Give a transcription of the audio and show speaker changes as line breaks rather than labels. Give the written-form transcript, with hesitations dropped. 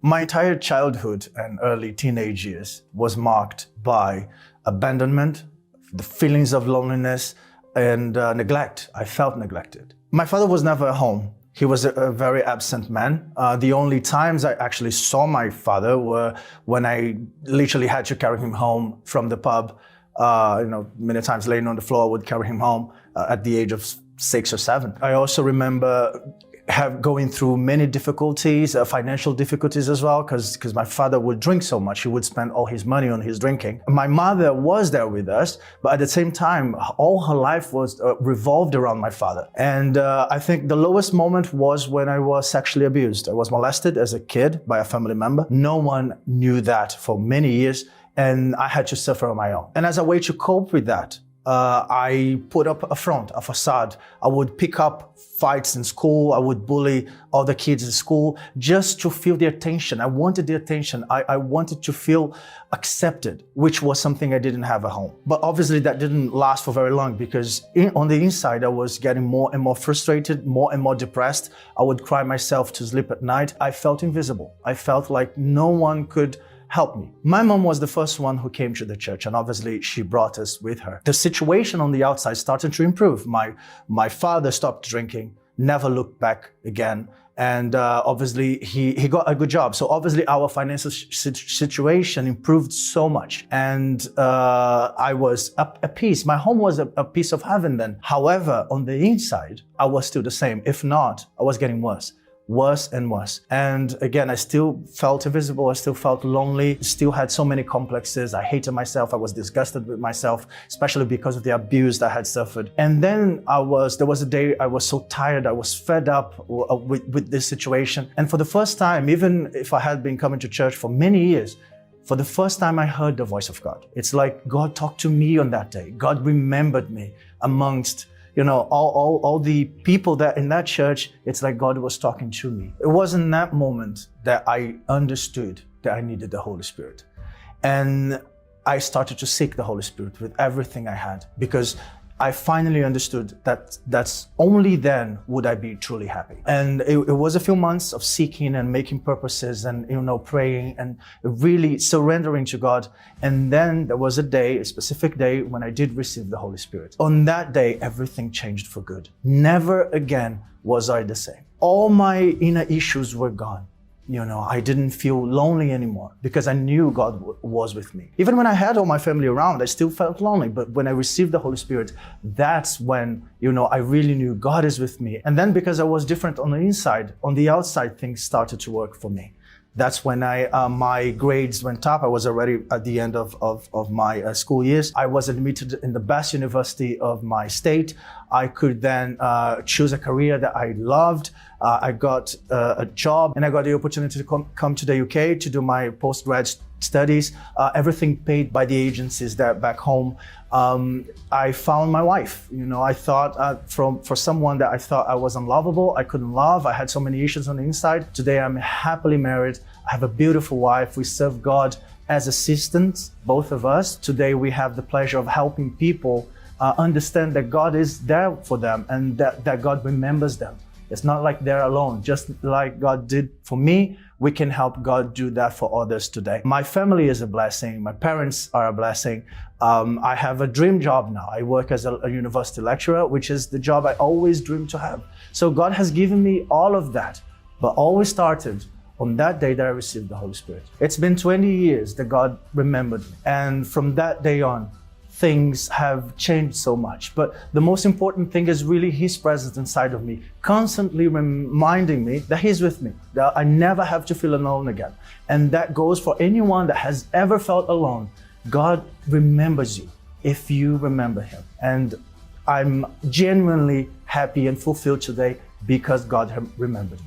My entire childhood and early teenage years was marked by abandonment, the feelings of loneliness, and neglect. I felt neglected. My father was never at home. He was a very absent man. The only times I actually saw my father were when I literally had to carry him home from the pub. Many times laying on the floor, I would carry him home at the age of 6 or 7. I also remember going through many difficulties, financial difficulties as well, because my father would drink so much. He would spend all his money on his drinking. My mother was there with us, but at the same time, all her life was revolved around my father. And I think the lowest moment was when I was sexually abused. I was molested as a kid by a family member. No one knew that for many years, and I had to suffer on my own. And as a way to cope with that, I put up a front, a facade. I would pick up fights in school. I would bully all the kids in school just to feel the attention. I wanted the attention. I wanted to feel accepted, which was something I didn't have at home. But obviously that didn't last for very long because on the inside, I was getting more and more frustrated, more and more depressed. I would cry myself to sleep at night. I felt invisible. I felt like no one could help me. My mom was the first one who came to the church, and obviously she brought us with her. The situation on the outside started to improve. My father stopped drinking, never looked back again, and obviously he got a good job. So obviously our financial situation improved so much, and I was at peace. My home was a piece of heaven then. However, on the inside, I was still the same. If not, I was getting worse and worse. And again, I still felt invisible. I still felt lonely, still had so many complexes. I hated myself. I was disgusted with myself, especially because of the abuse that I had suffered. And then there was a day I was so tired. I was fed up with this situation. And for the first time, even if I had been coming to church for many years, for the first time I heard the voice of God. It's like God talked to me on that day. God remembered me amongst all the people that in that church. It's like God was talking to me. It was in that moment that I understood that I needed the Holy Spirit. And I started to seek the Holy Spirit with everything I had, because I finally understood that that's only then would I be truly happy. And it was a few months of seeking and making purposes and, praying and really surrendering to God. And then there was a specific day when I did receive the Holy Spirit. On that day, everything changed for good. Never again was I the same. All my inner issues were gone. I didn't feel lonely anymore because I knew God was with me. Even when I had all my family around, I still felt lonely. But when I received the Holy Spirit, that's when, I really knew God is with me. And then because I was different on the inside, on the outside, things started to work for me. That's when my grades went up. I was already at the end of my school years. I was admitted in the best university of my state. I could then choose a career that I loved. I got a job, and I got the opportunity to come to the UK to do my postgrad studies. Everything paid by the agencies there back home. I found my wife. I thought for someone that I thought I was unlovable, I couldn't love. I had so many issues on the inside. Today I'm happily married. I have a beautiful wife. We serve God as assistants, both of us. Today we have the pleasure of helping people understand that God is there for them and that God remembers them. It's not like they're alone. Just like God did for me, we can help God do that for others today. My family is a blessing. My parents are a blessing. I have a dream job now. I work as a university lecturer, which is the job I always dreamed to have. So God has given me all of that, but always started on that day that I received the Holy Spirit. It's been 20 years that God remembered me. And from that day on, things have changed so much. But the most important thing is really His presence inside of me, constantly reminding me that He's with me, that I never have to feel alone again. And that goes for anyone that has ever felt alone. God remembers you if you remember Him. And I'm genuinely happy and fulfilled today because God remembered me.